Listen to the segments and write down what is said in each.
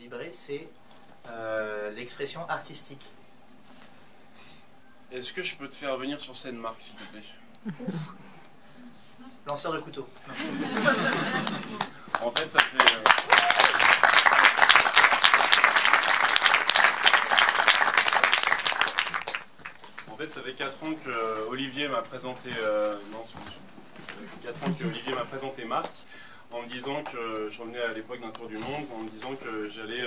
vibrer, c'est l'expression artistique. Est-ce que je peux te faire venir sur scène, Marc, s'il te plaît? Lanceur de couteau. En fait, ça fait... En fait, ça fait 4 ans que Olivier m'a présenté... Non, ça fait 4 ans que Olivier m'a présenté Marc, en me disant que je revenais à l'époque d'un tour du monde, en me disant que j'allais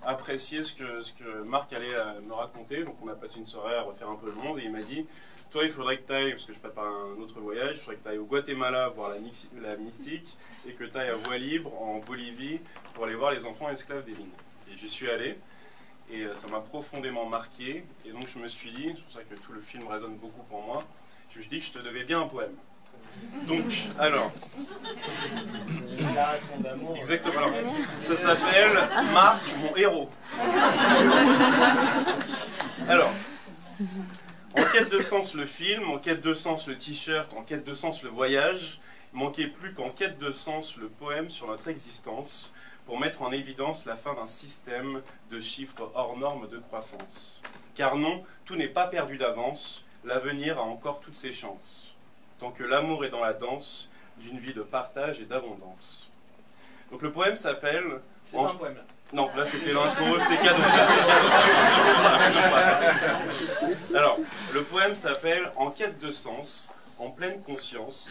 apprécier ce que Marc allait me raconter. Donc on a passé une soirée à refaire un peu le monde et il m'a dit: toi il faudrait que tu ailles, parce que je prépare un autre voyage, il faudrait que tu ailles au Guatemala voir la mystique et que tu ailles à Voie Libre en Bolivie pour aller voir les enfants esclaves des mines. Et j'y suis allé et ça m'a profondément marqué et donc je me suis dit, c'est pour ça que tout le film résonne beaucoup pour moi, je me suis dit que je te devais bien un poème. Donc, alors, exactement, alors, ça s'appelle Marc, mon héros. Alors, en quête de sens le film, en quête de sens le t-shirt, en quête de sens le voyage, il ne manquait plus qu'en quête de sens le poème sur notre existence, pour mettre en évidence la fin d'un système de chiffres hors normes de croissance. Car non, tout n'est pas perdu d'avance, l'avenir a encore toutes ses chances. Tant que l'amour est dans la danse d'une vie de partage et d'abondance. Donc le poème s'appelle... C'est pas un poème là. Non, là c'était l'intro, c'était cadeau. Alors, le poème s'appelle En quête de sens, en pleine conscience,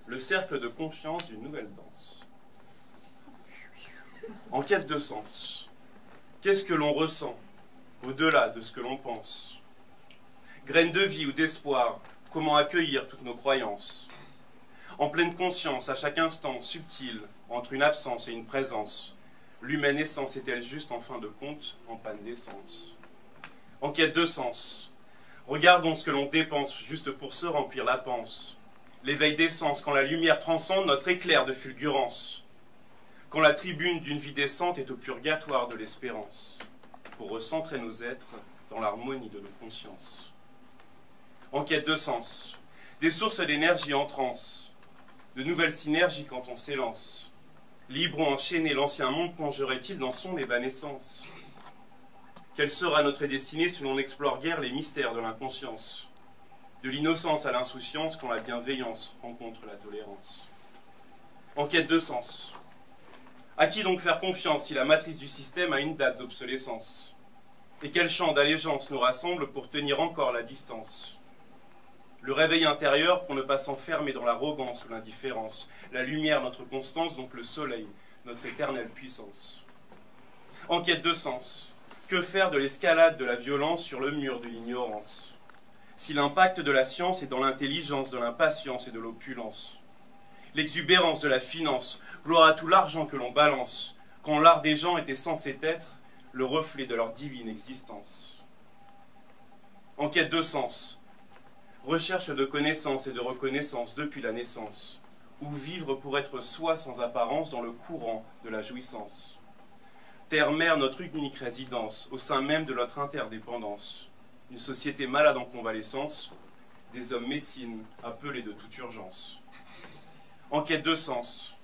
le cercle de confiance d'une nouvelle danse. En quête de sens, qu'est-ce que l'on ressent au-delà de ce que l'on pense? Graines de vie ou d'espoir, comment accueillir toutes nos croyances? En pleine conscience, à chaque instant, subtil, entre une absence et une présence, l'humaine essence est-elle juste en fin de compte, en panne d'essence? En quête de sens, regardons ce que l'on dépense juste pour se remplir la panse. L'éveil d'essence, quand la lumière transcende notre éclair de fulgurance. Quand la tribune d'une vie décente est au purgatoire de l'espérance, pour recentrer nos êtres dans l'harmonie de nos consciences. En quête de sens, des sources d'énergie en transe, de nouvelles synergies quand on s'élance. Libre ou enchaîné, l'ancien monde plongerait-il dans son évanescence? Quelle sera notre destinée si l'on n'explore guère les mystères de l'inconscience? De l'innocence à l'insouciance, quand la bienveillance rencontre la tolérance. En quête de sens, à qui donc faire confiance si la matrice du système a une date d'obsolescence? Et quel champ d'allégeance nous rassemble pour tenir encore la distance? Le réveil intérieur pour ne pas s'enfermer dans l'arrogance ou l'indifférence. La lumière, notre constance, donc le soleil, notre éternelle puissance. En quête de sens, que faire de l'escalade de la violence sur le mur de l'ignorance? Si l'impact de la science est dans l'intelligence de l'impatience et de l'opulence. L'exubérance de la finance, gloire à tout l'argent que l'on balance, quand l'art des gens était censé être le reflet de leur divine existence. En quête de sens, recherche de connaissance et de reconnaissance depuis la naissance, ou vivre pour être soi sans apparence dans le courant de la jouissance. Terre-mère, notre unique résidence, au sein même de notre interdépendance. Une société malade en convalescence, des hommes médecines appelés de toute urgence. En quête de sens,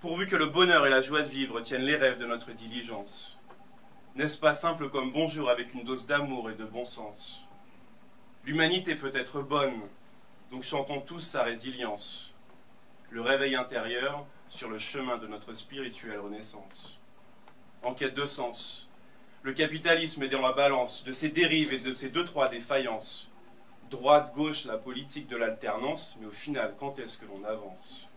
pourvu que le bonheur et la joie de vivre tiennent les rêves de notre diligence. N'est-ce pas simple comme bonjour avec une dose d'amour et de bon sens? L'humanité peut être bonne, donc chantons tous sa résilience. Le réveil intérieur sur le chemin de notre spirituelle renaissance. En quête de sens, le capitalisme est dans la balance de ses dérives et de ses 2-3 défaillances. Droite, gauche, la politique de l'alternance, mais au final, quand est-ce que l'on avance?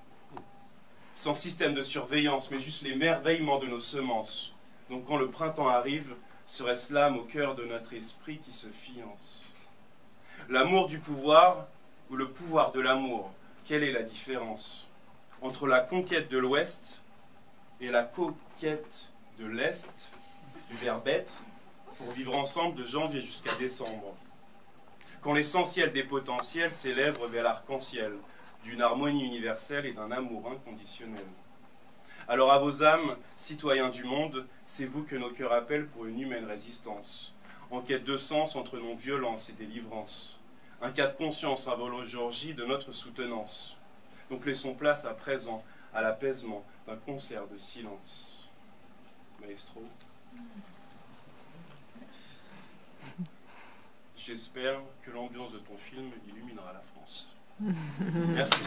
Sans système de surveillance, mais juste l'émerveillement de nos semences. Donc quand le printemps arrive, serait-ce l'âme au cœur de notre esprit qui se fiance? L'amour du pouvoir ou le pouvoir de l'amour, quelle est la différence entre la conquête de l'Ouest et la coquette de l'Est, du verbe être, pour vivre ensemble de janvier jusqu'à décembre? Quand l'essentiel des potentiels s'élève vers l'arc-en-ciel, d'une harmonie universelle et d'un amour inconditionnel. Alors à vos âmes, citoyens du monde, c'est vous que nos cœurs appellent pour une humaine résistance. En quête de sens entre non-violence et délivrance. Un cas de conscience avant l'aujourd'hui de notre soutenance. Donc laissons place à présent à l'apaisement d'un concert de silence. Maestro. J'espère que l'ambiance de ton film illuminera la France. Merci.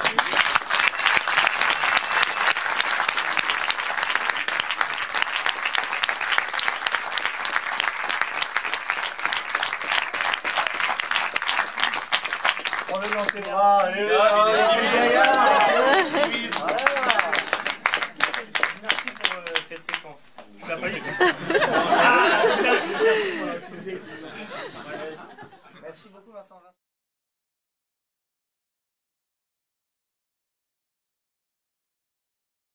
On le dans tes bras, allez, Merci pour cette séquence. Tu l'as pas dit, Merci beaucoup Vincent.